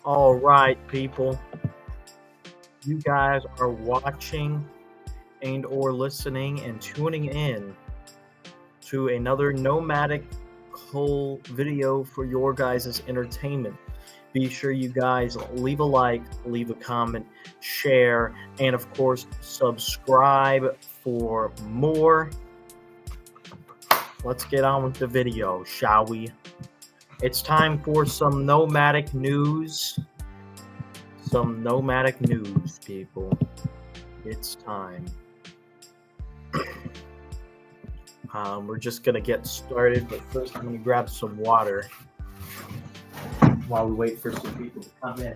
All right, people. You guys are watching and or listening and tuning in to another Nomadic whole video for your guys' entertainment. Be sure you guys leave a like, leave a comment, share, and of course, subscribe for more. Let's get on with the video, shall we? It's time for some nomadic news. Some nomadic news, people. It's time. We're just gonna get started, but first I'm gonna grab some water while we wait for some people to come in.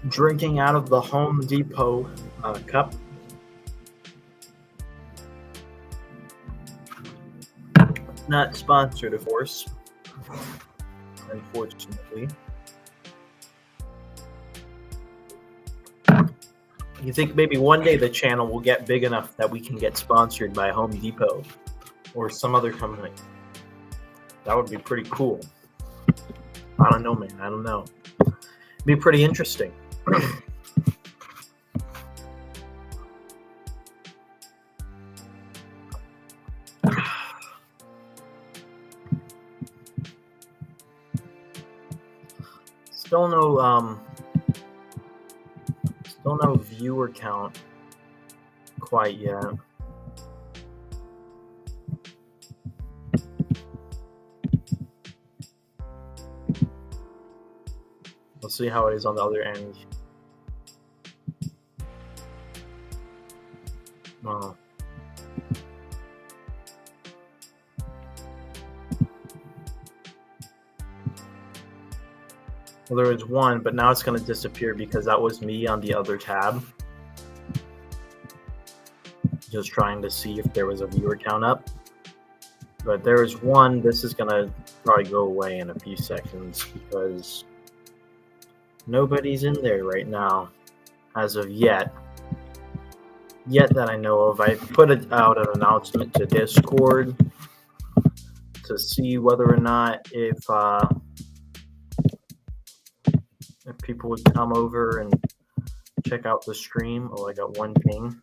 Drinking out of the Home Depot cup. Not sponsored, of course, unfortunately. You think maybe one day the channel will get big enough that we can get sponsored by Home Depot or some other company? That would be pretty cool. I don't know, man. I don't know. It'd be pretty interesting. Still no viewer count quite yet. Let's see how it is on the other end. Oh. Well, there was one, but now it's going to disappear because that was me on the other tab. Just trying to see if there was a viewer count up. But there is one. This is going to probably go away in a few seconds because nobody's in there right now as of yet. Yet that I know of. I put out an announcement to Discord to see whether or not if people would come over and check out the stream. Oh, I got one ping.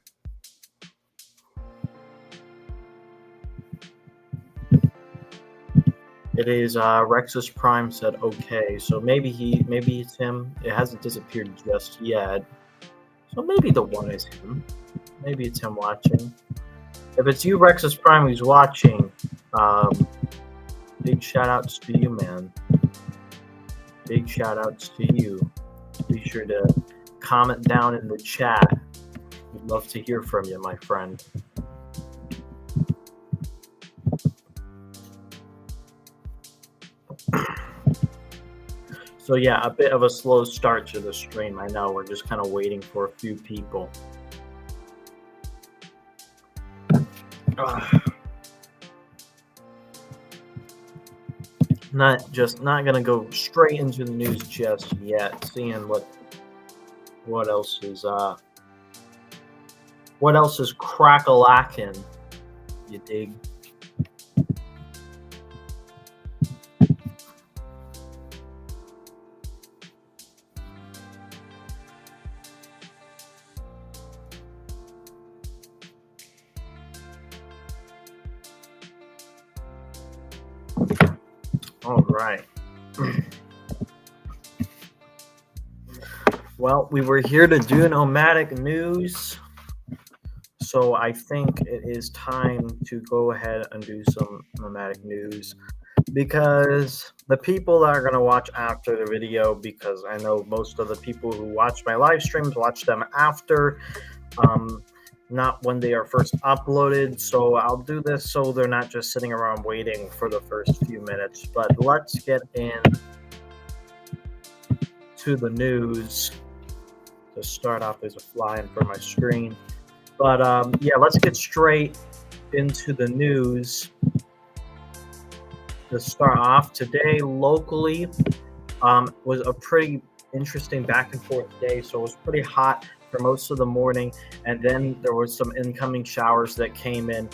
It is Rexus Prime said okay, so maybe it's him. It hasn't disappeared just yet, so maybe the one is him. Maybe it's him watching. If it's you, Rexus Prime, who's watching, big shout outs to you, man. Big shout outs to you. Be sure to comment down in the chat. We'd love to hear from you, my friend. So yeah, a bit of a slow start to the stream. I know, we're just kind of waiting for a few people. Not gonna go straight into the news just yet. Seeing what else is crack-a-lackin', you dig? All right. Well, we were here to do nomadic news, so I think it is time to go ahead and do some nomadic news because the people that are going to watch after the video, because I know most of the people who watch my live streams watch them after, not when they are first uploaded. So I'll do this so they're not just sitting around waiting for the first few minutes. But let's get in to the news. To start off, there's a fly in front of my screen. But yeah, let's get straight into the news. to start off today locally, was a pretty interesting back and forth day. So it was pretty hot for most of the morning, and then there was some incoming showers that came in.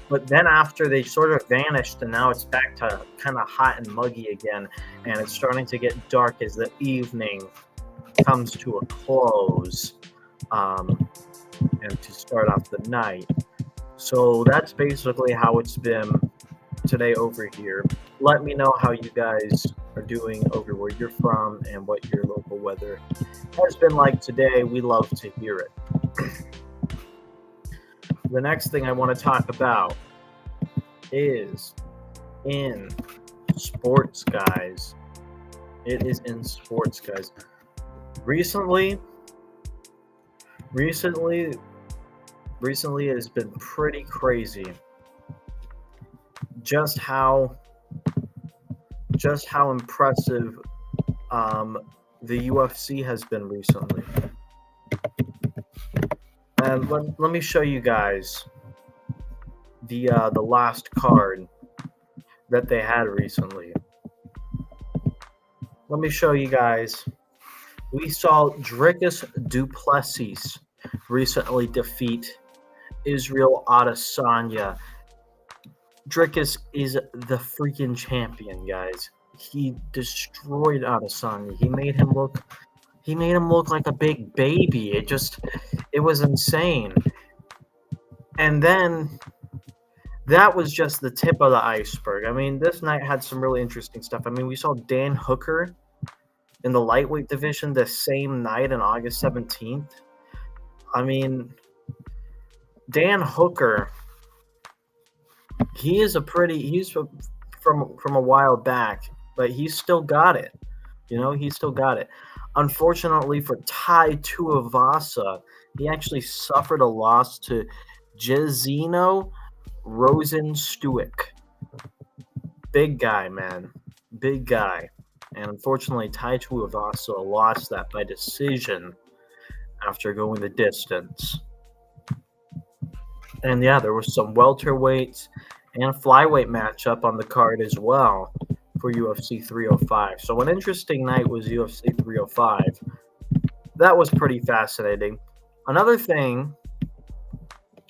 But then after they sort of vanished, and now it's back to kind of hot and muggy again, and it's starting to get dark as the evening comes to a close, and to start off the night. So that's basically how it's been today over here. Let me know how you guys are doing over where you're from and what your local weather has been like today. We love to hear it. The next thing I want to talk about is in sports, guys. It is in sports, guys. Recently it has been pretty crazy. Just how impressive the UFC has been recently. And let me show you guys the last card that they had recently. Let me show you guys. We saw Dricus du Plessis recently defeat Israel Adesanya. Dricus is the freaking champion, guys. He destroyed Adesanya. He made him look like a big baby. It was insane. And then that was just the tip of the iceberg. I mean, this night had some really interesting stuff. I mean, we saw Dan Hooker in the lightweight division the same night on August 17th. I mean, Dan Hooker, he's from a while back, but he's still got it. He's still got it. Unfortunately for Tai Tuivasa, he actually suffered a loss to Jezino Rosenstuik. Big guy, man. Big guy. And unfortunately, Tai Tuivasa lost that by decision after going the distance. And yeah, there was some welterweights and flyweight matchup on the card as well for UFC 305. So an interesting night was UFC 305. That was pretty fascinating. Another thing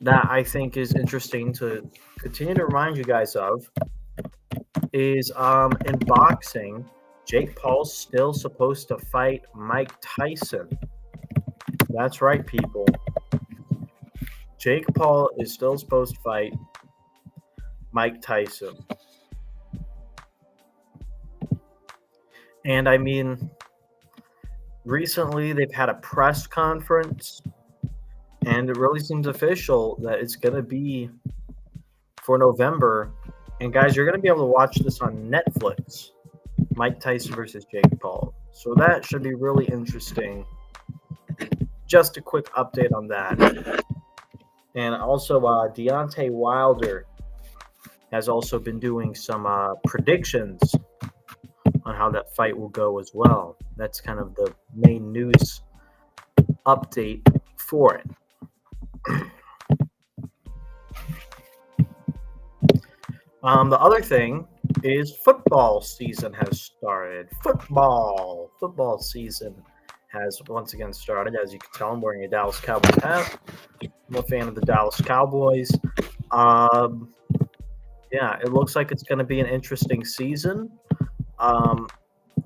that I think is interesting to continue to remind you guys of is in boxing, Jake Paul's still supposed to fight Mike Tyson. That's right, people. Jake Paul is still supposed to fight Mike Tyson. And I mean, recently they've had a press conference, and it really seems official that it's going to be for November. And guys, you're going to be able to watch this on Netflix, Mike Tyson versus Jake Paul. So that should be really interesting. Just a quick update on that. And also, Deontay Wilder has also been doing some predictions on how that fight will go as well. That's kind of the main news update for it. The other thing is football season has started. Football season has once again started. As you can tell, I'm wearing a Dallas Cowboys hat. I'm a fan of the Dallas Cowboys. Yeah, it looks like it's going to be an interesting season.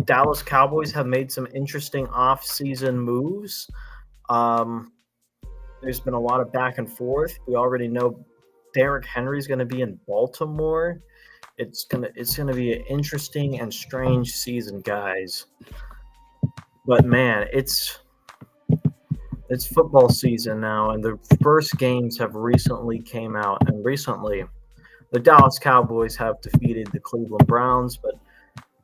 Dallas Cowboys have made some interesting off-season moves. There's been a lot of back and forth. We already know Derrick Henry is going to be in Baltimore. It's gonna be an interesting and strange season, guys. But man, it's football season now, and the first games have recently came out. And recently, the Dallas Cowboys have defeated the Cleveland Browns, but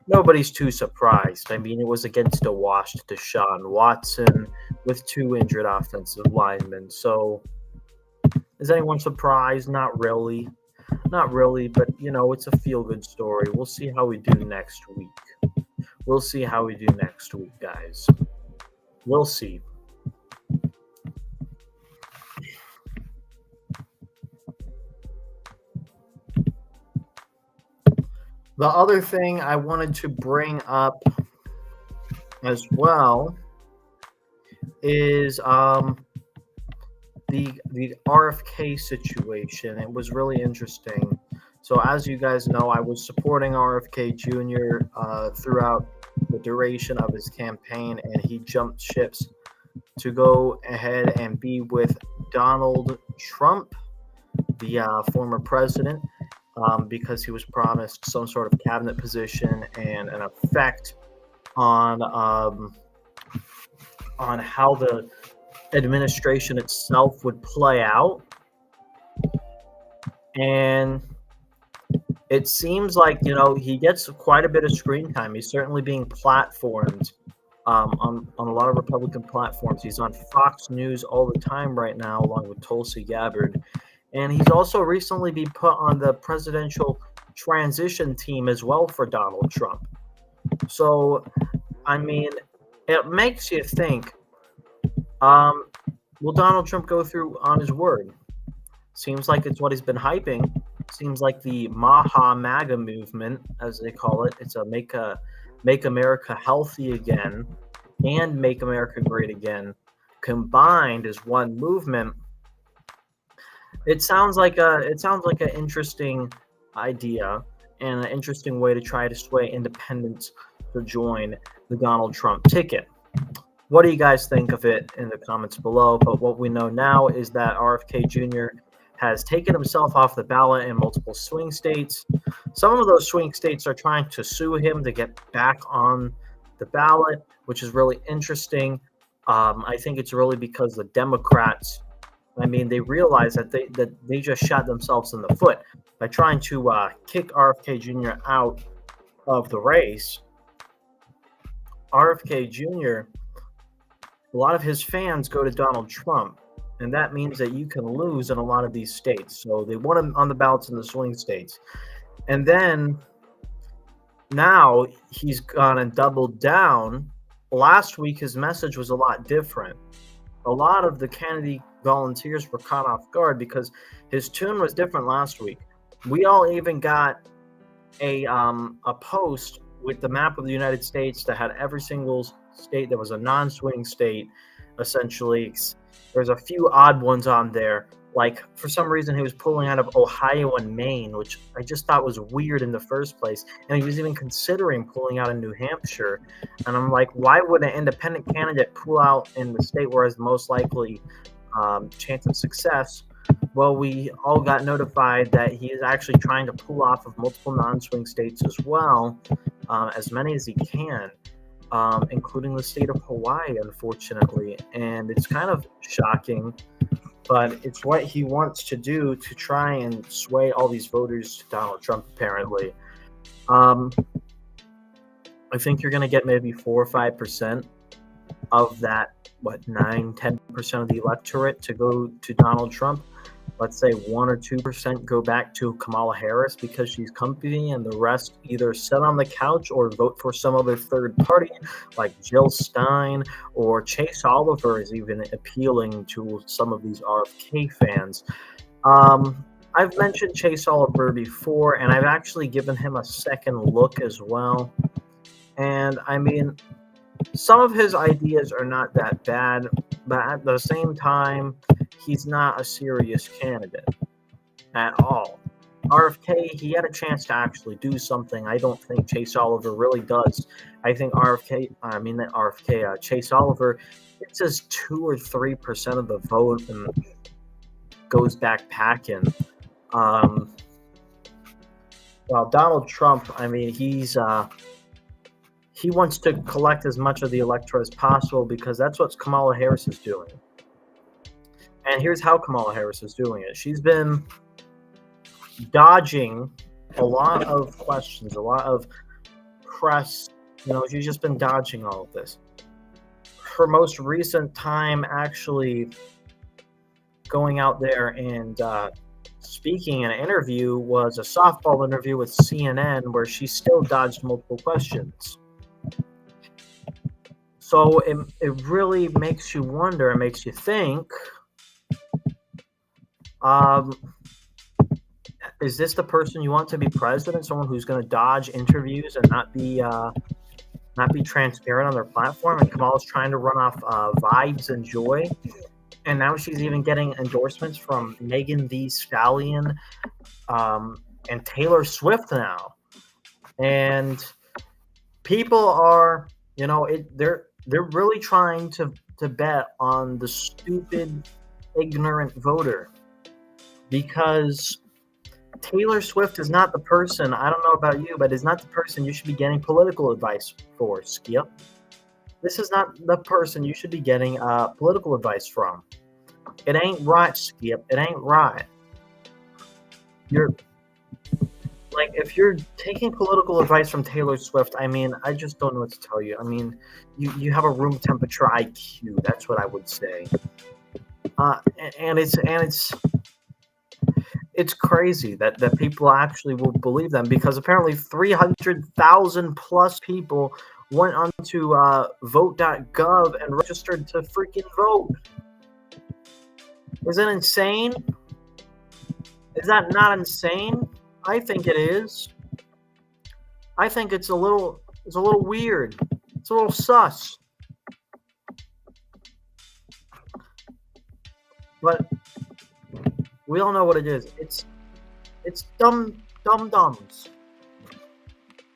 nobody's too surprised. I mean, it was against a washed Deshaun Watson with 2 injured offensive linemen. So is anyone surprised? Not really. Not really, but, it's a feel-good story. We'll see how we do next week. Guys. We'll see. The other thing I wanted to bring up as well is the RFK situation. It was really interesting. So as you guys know, I was supporting RFK Jr. Throughout the duration of his campaign, and he jumped ships to go ahead and be with Donald Trump, the former president, because he was promised some sort of cabinet position and an effect on how the administration itself would play out. And it seems like, he gets quite a bit of screen time. He's certainly being platformed on a lot of Republican platforms. He's on Fox News all the time right now, along with Tulsi Gabbard. And he's also recently been put on the presidential transition team as well for Donald Trump. So, I mean, it makes you think, will Donald Trump go through on his word? Seems like it's what he's been hyping. Seems like the MAGA movement, as they call it, it's a make America healthy again and make America great again combined as one movement. It sounds like an interesting idea and an interesting way to try to sway independents to join the Donald Trump ticket. What do you guys think of it in the comments below? But what we know now is that RFK Jr. has taken himself off the ballot in multiple swing states. Some of those swing states are trying to sue him to get back on the ballot, which is really interesting. I think it's really because the Democrats, they realize that they just shot themselves in the foot by trying to kick RFK Jr. out of the race. RFK Jr., a lot of his fans go to Donald Trump, and that means that you can lose in a lot of these states. So they want him on the ballots in the swing states. And then now he's gone and doubled down. Last week, his message was a lot different. A lot of the Kennedy volunteers were caught off guard because his tune was different last week. We all even got a post with the map of the United States that had every single state that was a non-swing state, essentially. There's a few odd ones on there. Like, for some reason, he was pulling out of Ohio and Maine, which I just thought was weird in the first place. And he was even considering pulling out in New Hampshire. And I'm like, why would an independent candidate pull out in the state where has the most likely chance of success? Well, we all got notified that he is actually trying to pull off of multiple non-swing states as well, as many as he can. Including the state of Hawaii, unfortunately. And it's kind of shocking, but it's what he wants to do to try and sway all these voters to Donald Trump, apparently. I think you're going to get maybe 4 or 5% of that, 9-10% of the electorate to go to Donald Trump. Let's say 1 or 2% go back to Kamala Harris because she's comfy, and the rest either sit on the couch or vote for some other third party like Jill Stein, or Chase Oliver is even appealing to some of these RFK fans. I've mentioned Chase Oliver before, and I've actually given him a second look as well. And some of his ideas are not that bad, but at the same time, he's not a serious candidate at all. RFK, he had a chance to actually do something. I don't think Chase Oliver really does. I think Chase Oliver, it says 2 or 3% of the vote and goes back packing. Well, Donald Trump, he wants to collect as much of the electorate as possible because that's what Kamala Harris is doing. And here's how Kamala Harris is doing it. She's been dodging a lot of questions, a lot of press. She's just been dodging all of this. Her most recent time actually going out there and speaking in an interview was a softball interview with CNN where she still dodged multiple questions. So it really makes you wonder, it makes you think, Is this the person you want to be president? Someone who's going to dodge interviews and not be transparent on their platform? And Kamala's trying to run off vibes and joy, and now she's even getting endorsements from Megan Thee Stallion and Taylor Swift now. And people are, they're really trying to bet on the stupid, ignorant voter, because Taylor Swift is not the person, I don't know about you, but is not the person you should be getting political advice for, Skip. This is not the person you should be getting political advice from. It ain't right, Skip. It ain't right. If you're taking political advice from Taylor Swift, I mean, I just don't know what to tell you. I mean, you have a room temperature IQ. That's what I would say. And it's crazy that people actually will believe them, because apparently 300,000 plus people went onto vote.gov and registered to freaking vote. Is that insane? Is that not insane? I think it is. I think it's a little weird. It's a little sus. But we all know what it is. It's dum-dums.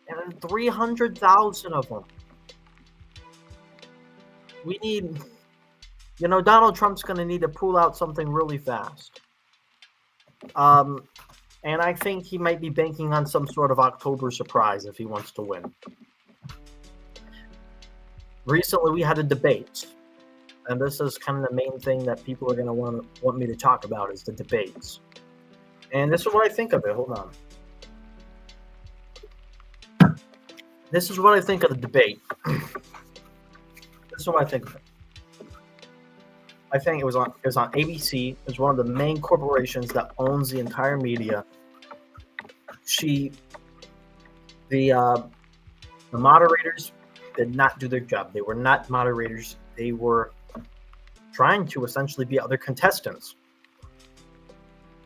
And 300,000 of them. We need, Donald Trump's going to need to pull out something really fast. And I think he might be banking on some sort of October surprise if he wants to win. Recently, we had a debate, and this is kind of the main thing that people are going to want me to talk about, is the debates. And this is what I think of it. Hold on. This is what I think of the debate. This is what I think of it. I think it was on ABC. It's one of the main corporations that owns the entire media. The moderators did not do their job. They were not moderators. They were trying to essentially be other contestants.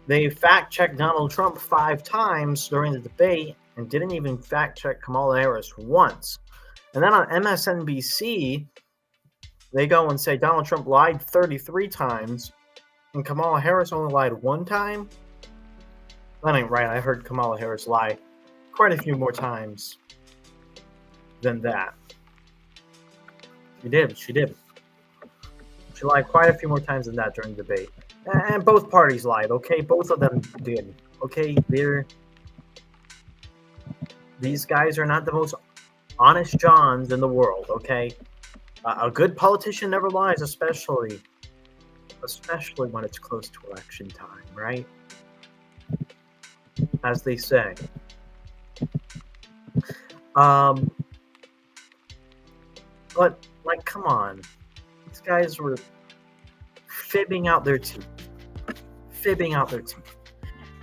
They fact-checked Donald Trump 5 times during the debate and didn't even fact-check Kamala Harris once. And then on MSNBC, they go and say Donald Trump lied 33 times and Kamala Harris only lied 1 time. That ain't right. I heard Kamala Harris lie quite a few more times than that. She did. She lied quite a few more times than that during the debate. And both parties lied, okay? Both of them did. Okay? These guys are not the most honest Johns in the world, okay? A good politician never lies, especially when it's close to election time, right? As they say. But, come on. These guys were fibbing out their teeth.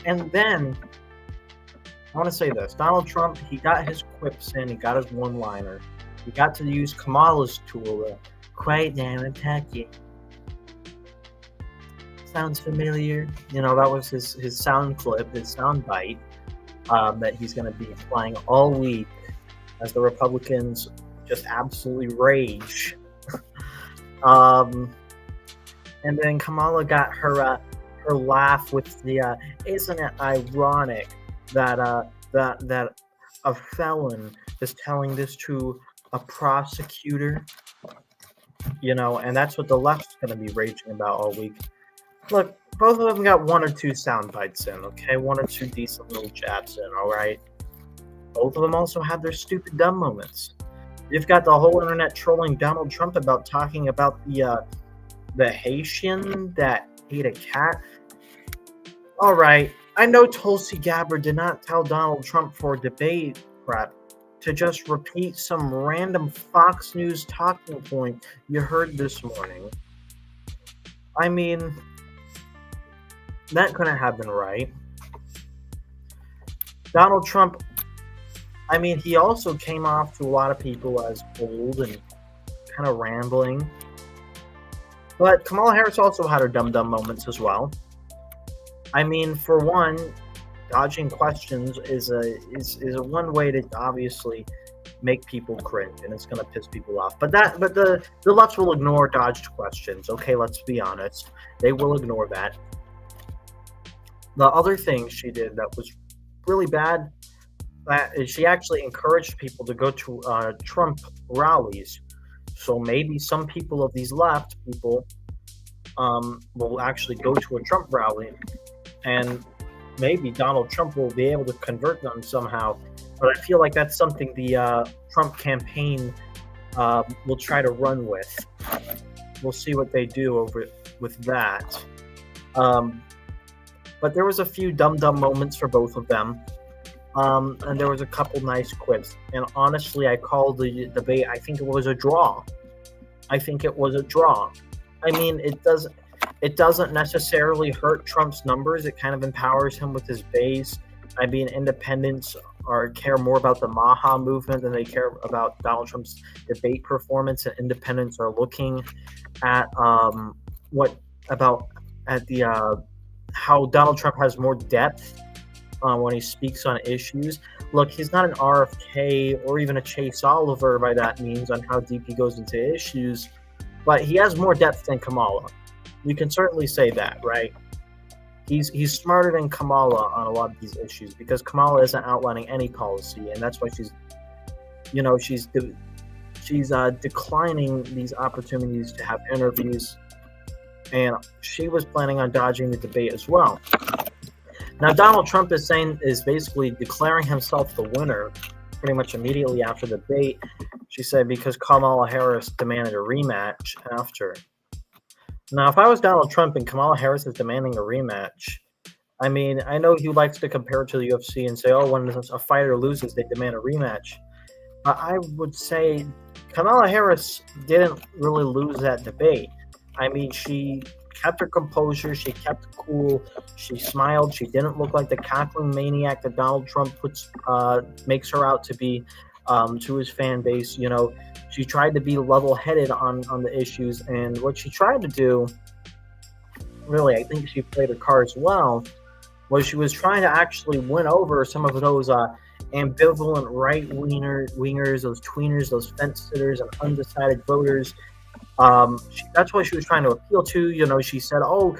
And then, I want to say this. Donald Trump, he got his quips in. He got his one-liner. He got to use Kamala's tool, quiet down and attack you. Sounds familiar. That was his sound clip, his sound bite that he's going to be applying all week as the Republicans just absolutely rage. And then Kamala got her laugh with the isn't it ironic that a felon is telling this to a prosecutor, and that's what the left's going to be raging about all week. Look, both of them got 1 or 2 sound bites in, okay? 1 or 2 decent little jabs in, all right? Both of them also had their stupid dumb moments. You've got the whole internet trolling Donald Trump about talking about the Haitian that ate a cat. All right, I know Tulsi Gabbard did not tell Donald Trump for debate prep to just repeat some random Fox News talking point you heard this morning. I mean, that couldn't have been right. Donald Trump, I mean, he also came off to a lot of people as old and kind of rambling. But Kamala Harris also had her dumb moments as well. I mean, for one, dodging questions is a one way to obviously make people cringe, and it's going to piss people off. But the left will ignore dodged questions. Okay, let's be honest, they will ignore that. The other thing she did that was really bad is she actually encouraged people to go to Trump rallies. So maybe some people of these left people will actually go to a Trump rally, and maybe Donald Trump will be able to convert them somehow. But I feel like that's something the Trump campaign will try to run with. We'll see what they do with that. But there was a few dumb moments for both of them. And there was a couple nice quips. And honestly, I called the debate, I think it was a draw. I mean, it doesn't necessarily hurt Trump's numbers. It kind of empowers him with his base. I mean, independents care more about the Maha movement than they care about Donald Trump's debate performance, and independents are looking at how Donald Trump has more depth when he speaks on issues. Look, he's not an RFK or even a Chase Oliver by that means on how deep he goes into issues, but he has more depth than Kamala. We can certainly say that, right? He's smarter than Kamala on a lot of these issues, because Kamala isn't outlining any policy, and that's why she's declining these opportunities to have interviews, and she was planning on dodging the debate as well. Now, Donald Trump is basically declaring himself the winner pretty much immediately after the debate. She said because Kamala Harris demanded a rematch after. Now, if I was Donald Trump and Kamala Harris is demanding a rematch, I mean, I know he likes to compare it to the UFC and say, oh, when a fighter loses, they demand a rematch. But I would say Kamala Harris didn't really lose that debate. I mean, she kept her composure, she kept cool, she smiled, she didn't look like the cackling maniac that Donald Trump makes her out to be to his fan base. You know, she tried to be level-headed on the issues, and what she tried to do, really, I think she played her cards well, was she was trying to actually win over some of those ambivalent right-wingers, those tweeners, those fence-sitters, and undecided voters. That's what she was trying to appeal to. You know, she said, oh,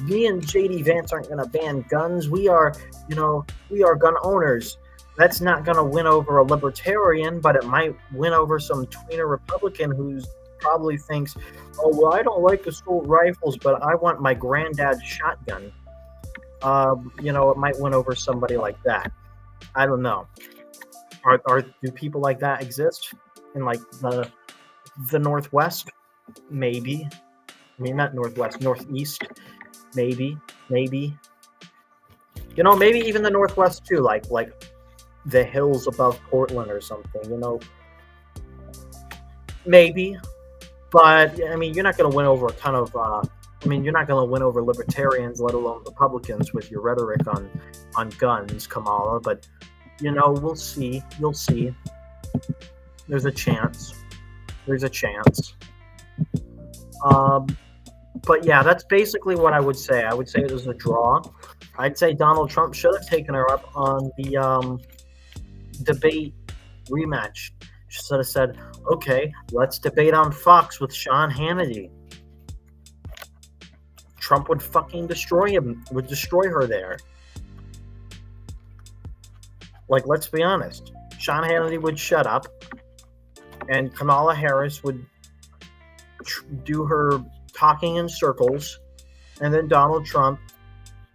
me and JD Vance aren't going to ban guns. We are gun owners. That's not going to win over a libertarian, but it might win over some tweener Republican who probably thinks, oh, well, I don't like assault rifles, but I want my granddad's shotgun. It might win over somebody like that. I don't know. Do people like that exist in like the Northwest? Maybe. I mean, not Northwest, Northeast. Maybe. Maybe even the Northwest too, like the hills above Portland or something, maybe. But I mean, you're not going to win over a ton of you're not going to win over libertarians, let alone Republicans, with your rhetoric on guns, Kamala. But we'll see. You'll see. There's a chance. But yeah, that's basically what I would say. I would say it was a draw. I'd say Donald Trump should have taken her up on the debate rematch. She should have said, okay, let's debate on Fox with Sean Hannity. Trump would fucking destroy her there. Like, let's be honest. Sean Hannity would shut up, and Kamala Harris would do her talking in circles, and then Donald Trump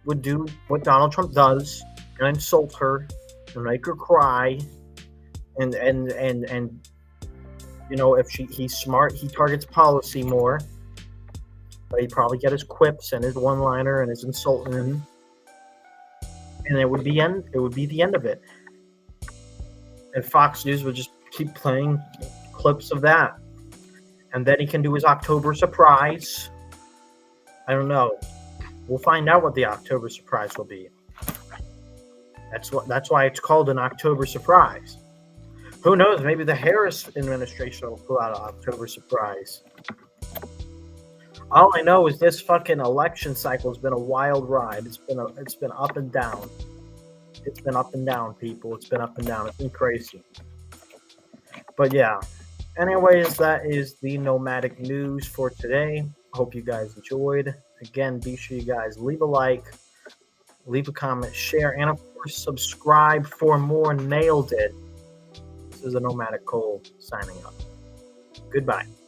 would do what Donald Trump does and insult her and make her cry, and if he's smart, he targets policy more, but he'd probably get his quips and his one-liner and his insulting him, and it would be the end of it. And Fox News would just keep playing clips of that. And then he can do his October surprise. I don't know. We'll find out what the October surprise will be. That's why it's called an October surprise. Who knows? Maybe the Harris administration will pull out an October surprise. All I know is this fucking election cycle has been a wild ride. It's been up and down. It's been up and down, people. It's been up and down. It's been crazy. But yeah. Anyways, that is the nomadic news for today. Hope you guys enjoyed. Again, be sure you guys leave a like, leave a comment, share, and of course, subscribe for more. Nailed it. This is a Nomadic Cole signing up. Goodbye.